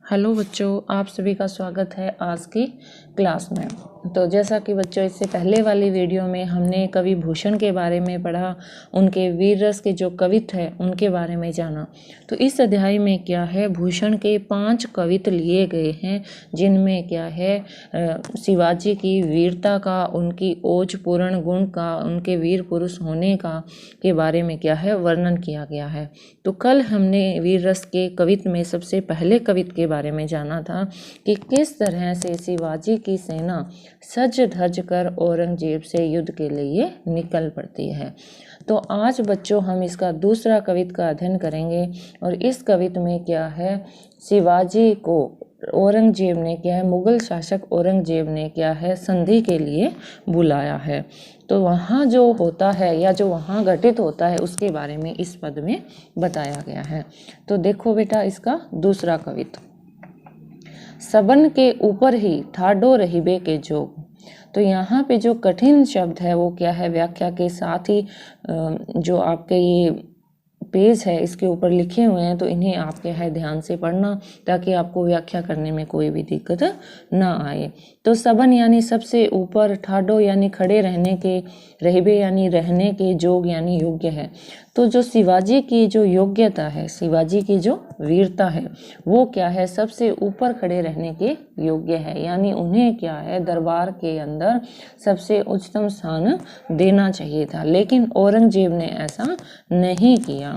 Hello बच्चों, आप सभी का स्वागत है आज की क्लास में। तो जैसा कि बच्चों इससे पहले वाली वीडियो में हमने कवि भूषण के बारे में पढ़ा, उनके वीर रस के जो कवित है उनके बारे में जाना। तो इस अध्याय में क्या है, भूषण के 5 कवित लिए गए हैं जिनमें क्या है शिवाजी की वीरता का, उनकी ओजपूर्ण गुण का, उनके वीर पुरुष होने का के बारे में क्या है वर्णन किया गया है। तो कल हमने वीर रस के कवित में सबसे पहले कवित के बारे में जाना था कि किस तरह से शिवाजी की सेना सज धज कर औरंगजेब से युद्ध के लिए निकल पड़ती है। तो आज बच्चों हम इसका दूसरा कवित का अध्ययन करेंगे और इस कवित में क्या है, शिवाजी को औरंगजेब ने क्या है, मुगल शासक औरंगजेब ने क्या है संधि के लिए बुलाया है। तो वहाँ जो होता है या जो वहाँ घटित होता है उसके बारे में इस पद में बताया गया है। तो देखो बेटा इसका दूसरा कवित, सबन के ऊपर ही ठाडो रहिबे के जोग। तो यहाँ पे जो कठिन शब्द है वो क्या है, व्याख्या के साथ ही जो आपके ये पेज है इसके ऊपर लिखे हुए हैं, तो इन्हें आप क्या है ध्यान से पढ़ना ताकि आपको व्याख्या करने में कोई भी दिक्कत ना आए। तो सबन यानी सबसे ऊपर, ठाडो यानी खड़े रहने के, रहिबे यानी रहने के, जोग यानी योग्य है। तो जो शिवाजी की जो योग्यता है, शिवाजी की जो वीरता है वो क्या है, सबसे ऊपर खड़े रहने के योग्य है, यानी उन्हें क्या है दरबार के अंदर सबसे उच्चतम स्थान देना चाहिए था, लेकिन औरंगजेब ने ऐसा नहीं किया।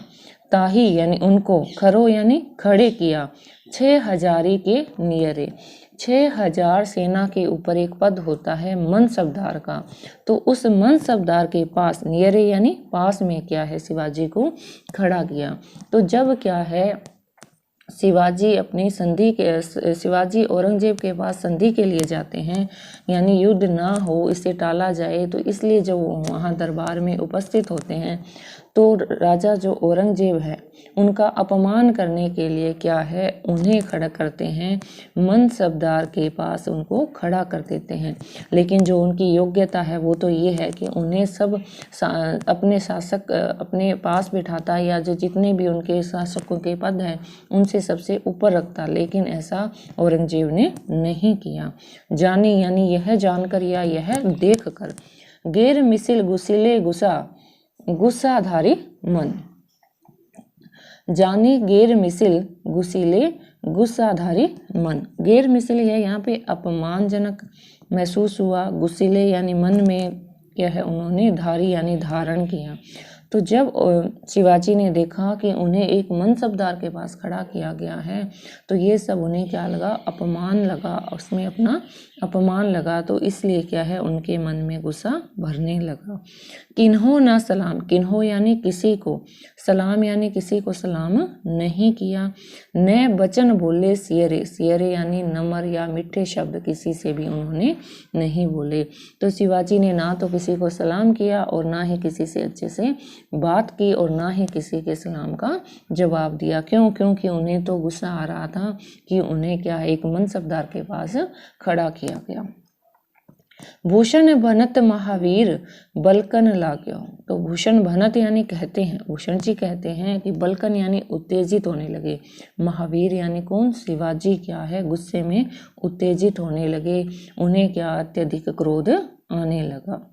ताही यानी उनको, खरो यानी खड़े किया, 6,000 के नियरे। 6,000 सेना के ऊपर एक पद होता है मनसबदार का, तो उस मनसबदार के पास, नियरे यानी पास में क्या है शिवाजी को खड़ा किया। तो जब क्या है शिवाजी अपनी संधि के, शिवाजी औरंगजेब के पास संधि के लिए जाते हैं, यानी युद्ध ना हो, इसे टाला जाए, तो इसलिए जब वो वहाँ दरबार में उपस्थित होते हैं तो राजा जो औरंगजेब है उनका अपमान करने के लिए क्या है उन्हें खड़ा करते हैं, मनसबदार के पास उनको खड़ा कर देते हैं। लेकिन जो उनकी योग्यता है वो तो ये है कि उन्हें सब अपने शासक अपने पास बिठाता, या जो जितने भी उनके शासकों के पद हैं उनसे सबसे ऊपर रखता, लेकिन ऐसा औरंगजेब ने नहीं किया। जाने यानी यह जानकर या यह देख कर, गैर मिसिल गुसिले गुस्सा, गुस्साधारी मन। जानी गैर मिसिल गुसीले गुस्साधारी मन। गैर मिसिल है यहाँ पे अपमानजनक महसूस हुआ, गुस्सीले यानी मन में क्या है उन्होंने धारी यानी धारण किया। तो जब शिवाजी ने देखा कि उन्हें एक मनसबदार के पास खड़ा किया गया है तो ये सब उन्हें क्या लगा, अपमान लगा, उसमें अपना अपमान लगा, तो इसलिए क्या है उनके मन में गुस्सा भरने लगा। किन्हो ना सलाम, किन्हो यानी किसी को, सलाम यानी किसी को सलाम नहीं किया। न बचन बोले सियरे, सियरे यानी नम्र या मीठे शब्द किसी से भी उन्होंने नहीं बोले। तो शिवाजी ने ना तो किसी को सलाम किया और ना ही किसी से अच्छे से बात की और ना ही किसी के सलाम का जवाब दिया। क्यों? क्योंकि उन्हें तो गुस्सा आ रहा था कि उन्हें क्या एक मनसबदार के पास खड़ा किया गया। भूषण भनत महावीर बलकन लाग्यो। तो भूषण भनत यानी कहते हैं, भूषण जी कहते हैं कि बलकन यानी उत्तेजित होने लगे, महावीर यानी कौन, शिवाजी क्या है गुस्से में उत्तेजित होने लगे, उन्हें क्या अत्यधिक क्रोध आने लगा।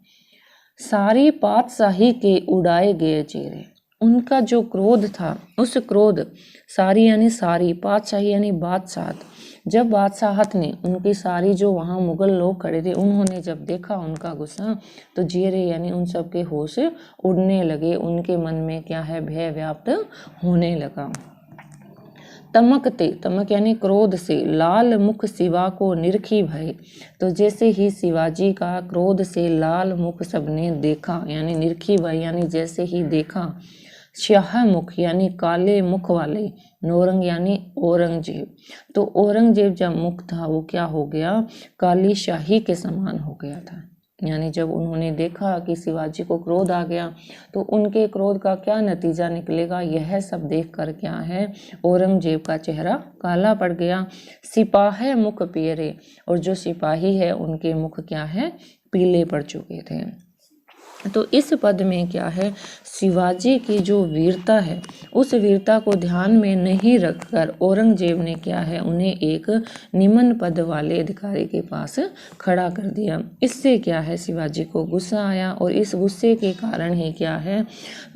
सारी पातशाही के उड़ाए गए चेहरे। उनका जो क्रोध था, उस क्रोध, सारी यानी सारी, पातशाही यानी बादशाह, जब बादशाहत ने उनकी सारी जो वहाँ मुगल लोग खड़े थे उन्होंने जब देखा उनका गुस्सा, तो चेहरे यानी उन सब के होश उड़ने लगे, उनके मन में क्या है भय व्याप्त होने लगा। तमकते, तमक यानी क्रोध से, लाल मुख शिवा को निरखी भय। तो जैसे ही शिवाजी का क्रोध से लाल मुख सबने देखा, यानी निरखी भय यानी जैसे ही देखा, स्याह मुख यानी काले मुख वाले, नौरंग यानी औरंगजेब। तो औरंगजेब जब मुख था वो क्या हो गया, काली शाही के समान हो गया था। यानी जब उन्होंने देखा कि शिवाजी को क्रोध आ गया तो उनके क्रोध का क्या नतीजा निकलेगा, यह सब देखकर क्या है औरंगजेब का चेहरा काला पड़ गया। सिपाही मुख पीरे, और जो सिपाही है उनके मुख क्या है पीले पड़ चुके थे। तो इस पद में क्या है, शिवाजी की जो वीरता है उस वीरता को ध्यान में नहीं रखकर औरंगजेब ने क्या है, उन्हें एक निम्न पद वाले अधिकारी के पास खड़ा कर दिया। इससे क्या है, शिवाजी को गुस्सा आया और इस गुस्से के कारण ही क्या है,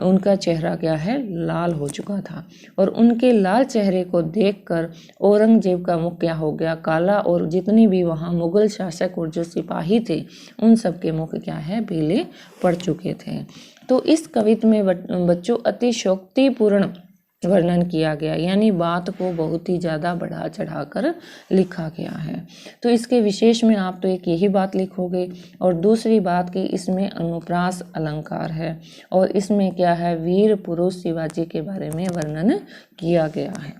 उनका चेहरा क्या है, लाल हो चुका था। और उनके लाल चेहरे को देखकर औरंगजेब का मुख क्या हो गया, काला, और जितनी भी वहाँ मुगल शासक और जो सिपाही थे उन सब के मुख क्या है, पीले पड़ चुके थे। तो इस कविता में बच्चों अतिशयोक्तिपूर्ण वर्णन किया गया, यानी बात को बहुत ही ज़्यादा बढ़ा चढ़ाकर लिखा गया है। तो इसके विशेष में आप तो एक यही बात लिखोगे, और दूसरी बात कि इसमें अनुप्रास अलंकार है और इसमें क्या है, वीर पुरुष शिवाजी के बारे में वर्णन किया गया है।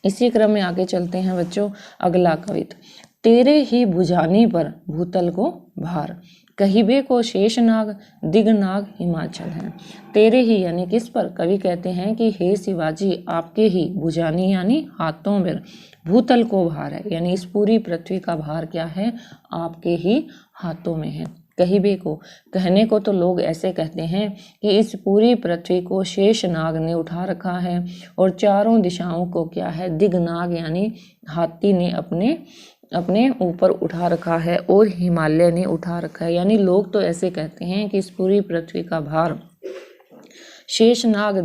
इसी क्रम में आगे चलते हैं बच्चों। अगला कविता, तेरे ही भुजानी पर भूतल को भार, कहिबे को शेषनाग दिगनाग हिमाचल है। तेरे ही यानी किस पर, कवि कहते हैं कि हे शिवाजी, आपके ही भुजानी यानी हाथों में, भूतल को भार है, यानी इस पूरी पृथ्वी का भार क्या है, आपके ही हाथों में है। कहिबे को, कहने को तो लोग ऐसे कहते हैं कि इस पूरी पृथ्वी को शेषनाग ने उठा रखा है, और चारों दिशाओं को क्या है, दिगनाग यानी हाथी ने अपने ऊपर उठा रखा है, और हिमालय ने उठा रखा है। यानी लोग तो ऐसे कहते हैं कि इस पूरी पृथ्वी का भार शेषनाग,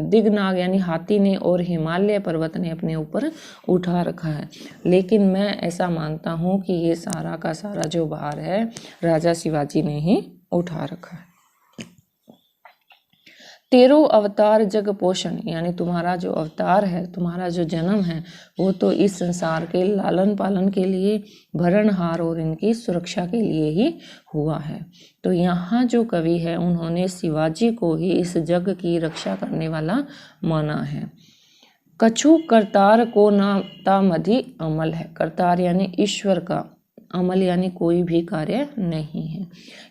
दिगनाग यानी हाथी ने और हिमालय पर्वत ने अपने ऊपर उठा रखा है। लेकिन मैं ऐसा मानता हूँ कि ये सारा का सारा जो भार है राजा शिवाजी ने ही उठा रखा है। तेरो अवतार जग पोषण, यानी तुम्हारा जो अवतार है, तुम्हारा जो जन्म है, वो तो इस संसार के लालन पालन के लिए, भरणहार और इनकी सुरक्षा के लिए ही हुआ है। तो यहाँ जो कवि है उन्होंने शिवाजी को ही इस जग की रक्षा करने वाला माना है। कछु करतार को ना तामधि अमल है, करतार यानी ईश्वर का, अमल यानी कोई भी कार्य नहीं है।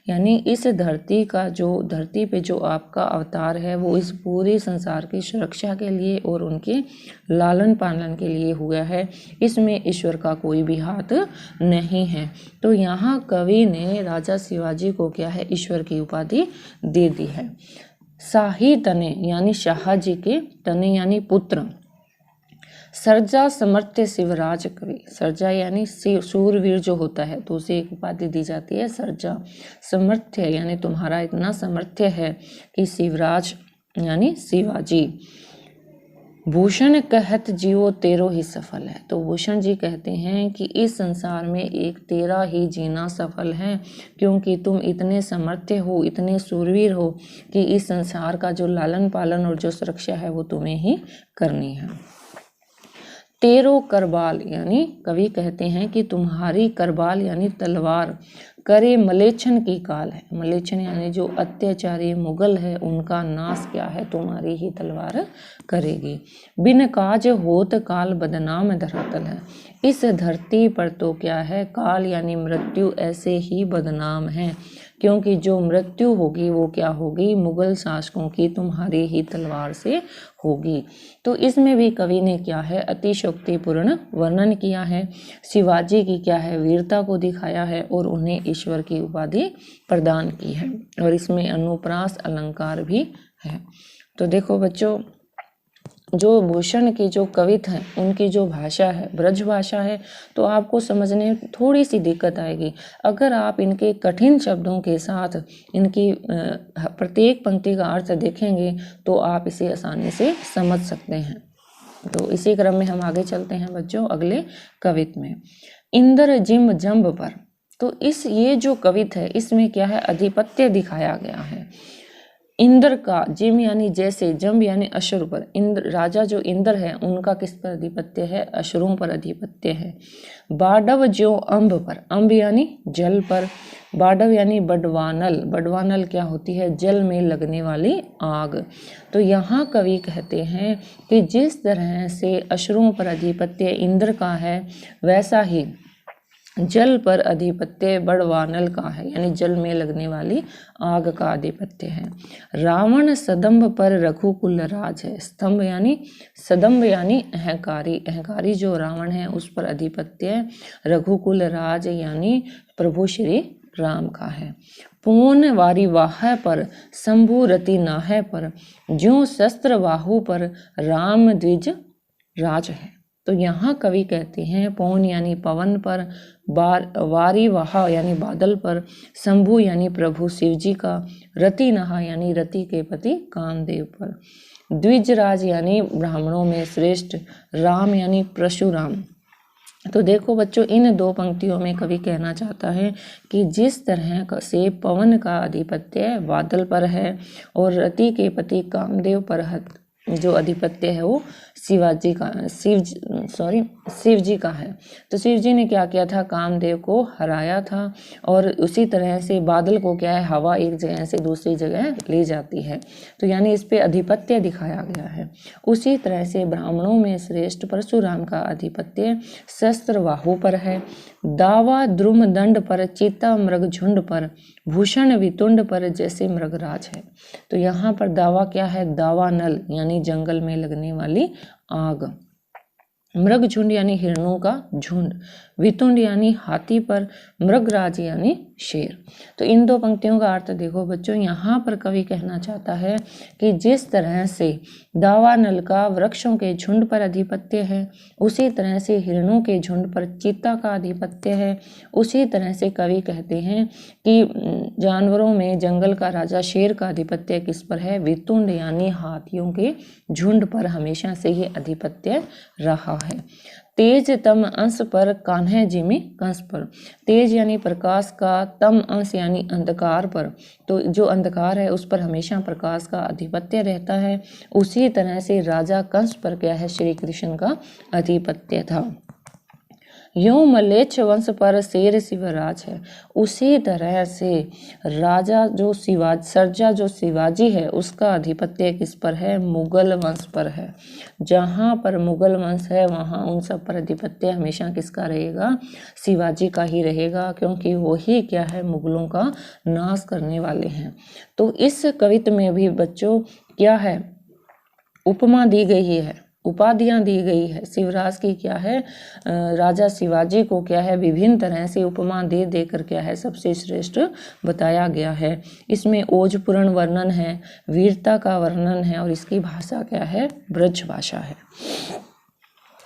यानी इस धरती का जो, धरती पे जो आपका अवतार है वो इस पूरे संसार की सुरक्षा के लिए और उनके लालन पालन के लिए हुआ है, इसमें ईश्वर का कोई भी हाथ नहीं है। तो यहाँ कवि ने राजा शिवाजी को क्या है, ईश्वर की उपाधि दे दी है। शाही तने यानी शाह जी के, तने यानी पुत्र, सर्जा समर्थ्य शिवराज कवि, सर्जा यानी सूरवीर जो होता है तो उसे एक उपाधि दी जाती है सर्जा। समर्थ्य यानी तुम्हारा इतना समर्थ्य है कि शिवराज यानी शिवाजी। भूषण कहत जीवो तेरो ही सफल है, तो भूषण जी कहते हैं कि इस संसार में एक तेरा ही जीना सफल है, क्योंकि तुम इतने समर्थ्य हो, इतने सूरवीर हो कि इस संसार का जो लालन पालन और जो सुरक्षा है वो तुम्हें ही करनी है। तेरो करबाल, यानी कवि कहते हैं कि तुम्हारी करबाल यानी तलवार, करे मलेच्छन की काल है, मलेच्छन यानी जो अत्याचारी मुगल है उनका नाश क्या है, तुम्हारी ही तलवार करेगी। बिन काज होत काल बदनाम धरातल है, इस धरती पर तो क्या है, काल यानी मृत्यु ऐसे ही बदनाम है, क्योंकि जो मृत्यु होगी वो क्या होगी, मुगल शासकों की तुम्हारी ही तलवार से होगी। तो इसमें भी कवि ने क्या है, अतिशयोक्तिपूर्ण वर्णन किया है, शिवाजी की क्या है, वीरता को दिखाया है और उन्हें ईश्वर की उपाधि प्रदान की है, और इसमें अनुप्रास अलंकार भी है। तो देखो बच्चों, जो भूषण की जो कविता है उनकी जो भाषा है ब्रज भाषा है, तो आपको समझने में थोड़ी सी दिक्कत आएगी। अगर आप इनके कठिन शब्दों के साथ इनकी प्रत्येक पंक्ति का अर्थ देखेंगे तो आप इसे आसानी से समझ सकते हैं। तो इसी क्रम में हम आगे चलते हैं बच्चों अगले कविता में। इंद्र जिम जम्ब पर, तो ये जो कविता है इसमें क्या है, अधिपत्य दिखाया गया है। इंद्र का, जिम यानी जैसे, जम्ब यानी अश्रु पर, इंद्र राजा जो इंद्र है उनका किस पर अधिपत्य है, अश्रुओं पर अधिपत्य है। बाडव जो अम्ब पर, अम्ब यानी जल पर, बाडव यानी बडवानल, बडवानल क्या होती है, जल में लगने वाली आग। तो यहाँ कवि कहते हैं कि जिस तरह से अश्रुओं पर अधिपत्य इंद्र का है, वैसा ही जल पर अधिपत्य बड़वानल का है, यानी जल में लगने वाली आग का अधिपत्य है। रावण सदम्भ पर रघुकुल राज है, स्तंभ यानी सदम्भ यानी अहंकारी, अहंकारी जो रावण है उस पर अधिपत्य रघुकुल राज यानी प्रभु श्री राम का है। पूर्ण वारी वाह पर शंभु रति नाह पर, ज्यों शस्त्र बाहु पर राम द्विज राज है। तो यहाँ कवि कहते हैं पौन यानी पवन पर, वारी वाह यानी बादल पर, शंभु यानी प्रभु शिव जी का, रति नहा यानी रति के पति कामदेव पर, द्विजराज यानी ब्राह्मणों में श्रेष्ठ, राम यानी परशुराम। तो देखो बच्चों, इन दो पंक्तियों में कवि कहना चाहता है कि जिस तरह से पवन का आधिपत्य बादल पर है और रति के पति कामदेव पर जो अधिपत्य है वो शिव जी का है। तो शिव जी ने क्या किया था, कामदेव को हराया था, और उसी तरह से बादल को क्या है, हवा एक जगह से दूसरी जगह ले जाती है, तो यानी इस पे अधिपत्य दिखाया गया है। उसी तरह से ब्राह्मणों में श्रेष्ठ परशुराम का अधिपत्य शस्त्र बाहु पर है, दावा द्रुम दंड पर, चीता मृग झुंड पर, भूषण वितुंड पर जैसे मृगराज है। तो यहाँ पर दावा क्या है, दावा नल यानी जंगल में लगने वाली आग, मृग झुंड यानी हिरणों का झुंड, वितुंड यानी हाथी पर, मृगराज यानी शेर। तो इन दो पंक्तियों का अर्थ देखो बच्चों, यहाँ पर कवि कहना चाहता है कि जिस तरह से दावा नल का वृक्षों के झुंड पर अधिपत्य है, उसी तरह से हिरणों के झुंड पर चीता का अधिपत्य है। उसी तरह से कवि कहते हैं कि जानवरों में जंगल का राजा शेर का अधिपत्य किस पर है, वितुंड यानी हाथियों के झुंड पर हमेशा से ये अधिपत्य रहा है। तेज तम अंश पर कान्हा जिमि कंस पर, तेज यानी प्रकाश का, तम अंश यानी अंधकार पर, तो जो अंधकार है उस पर हमेशा प्रकाश का अधिपत्य रहता है। उसी तरह से राजा कंस पर क्या है, श्री कृष्ण का अधिपत्य था। यूं मलेच्छ वंश पर शेर शिवराज है, उसी तरह से राजा जो सर्जा जो शिवाजी है उसका अधिपत्य किस पर है, मुगल वंश पर है। जहाँ पर मुगल वंश है वहाँ उन सब पर अधिपत्य हमेशा किसका रहेगा, शिवाजी का ही रहेगा, क्योंकि वही क्या है, मुगलों का नाश करने वाले हैं। तो इस कविता में भी बच्चों क्या है, उपमा दी गई है, उपाधियां दी गई है। शिवराज की क्या है, राजा शिवाजी को क्या है, विभिन्न तरह से उपमा दे देकर क्या है, सबसे श्रेष्ठ बताया गया है। इसमें ओजपूर्ण वर्णन है, वीरता का वर्णन है, और इसकी भाषा क्या है, ब्रज भाषा है।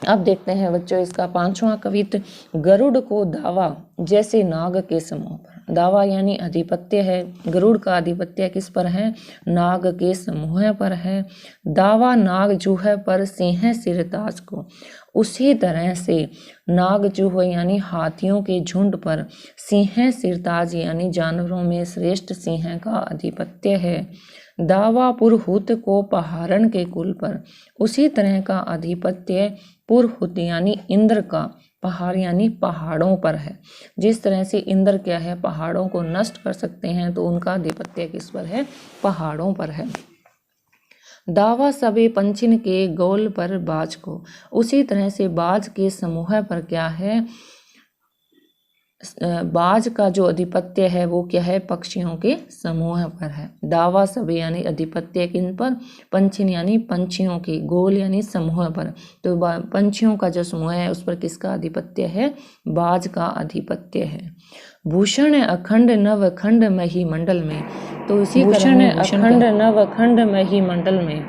अब देखते हैं बच्चों इसका पांचवा कवित, गरुड़ को दावा जैसे नाग के समूह पर। दावा यानी अधिपत्य है, गरुड़ का अधिपत्य किस पर है, नाग के समूह पर है। दावा नाग जूह पर, सिंह सिरताज को, उसी तरह से नाग जूह यानी हाथियों के झुंड पर, सिंह सिरताज यानी जानवरों में श्रेष्ठ सिंह का अधिपत्य है। दावा पुरहुत को पहाड़न के कुल पर, उसी तरह का अधिपत्य पुरहुत यानी इंद्र का, पहाड़ यानी पहाड़ों पर है। जिस तरह से इंद्र क्या है, पहाड़ों को नष्ट कर सकते हैं, तो उनका अधिपत्य किस पर है, पहाड़ों पर है। दावा सबे पंछिन के गोल पर बाज को, उसी तरह से बाज के समूह पर क्या है, बाज का जो अधिपत्य है वो क्या है, पक्षियों के समूह पर है। दावा सब यानी अधिपत्य किन पर, पंछिन यानी पंछियों के, गोल यानी समूह पर, तो पंछियों का जो समूह है उस पर किसका अधिपत्य है, बाज का अधिपत्य है। भूषण अखंड नवखंड मही मंडल में, तो इसी तरह अखंड नवखंड मही मंडल में,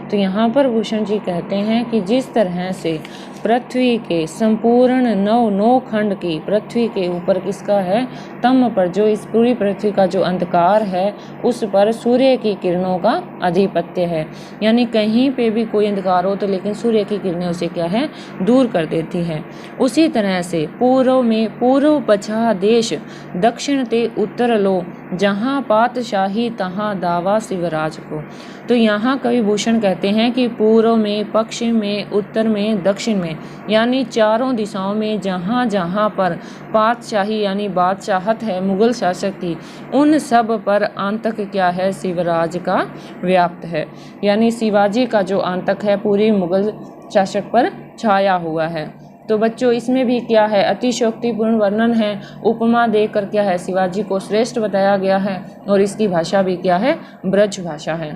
तो यहाँ पर भूषण जी कहते हैं कि जिस तरह से पृथ्वी के संपूर्ण नौ खंड की पृथ्वी के ऊपर किसका है, तम पर, जो इस पूरी पृथ्वी का जो अंधकार है उस पर सूर्य की किरणों का अधिपत्य है। यानी कहीं पे भी कोई अंधकार हो तो लेकिन सूर्य की किरणें उसे क्या है, दूर कर देती है। उसी तरह से पूर्व में पूर्व पछा देश, दक्षिण ते उत्तर लो, जहाँ पातशाही तहाँ दावा शिवराज को। तो यहाँ कवि भूषण कहते हैं कि पूर्व में, पश्चिम में, उत्तर में, दक्षिण में, यानी चारों दिशाओं में जहाँ जहाँ पर पातशाही यानी बादशाहत है मुगल शासक की, उन सब पर आंतक क्या है, शिवराज का व्याप्त है। यानी शिवाजी का जो आंतक है पूरी मुगल शासक पर छाया हुआ है। तो बच्चों इसमें भी क्या है, अतिशयोक्तिपूर्ण वर्णन है, उपमा देकर क्या है, शिवाजी को श्रेष्ठ बताया गया है, और इसकी भाषा भी क्या है, ब्रज भाषा है।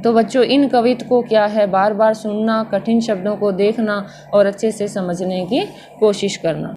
तो बच्चों इन कविता को क्या है, बार बार सुनना, कठिन शब्दों को देखना और अच्छे से समझने की कोशिश करना।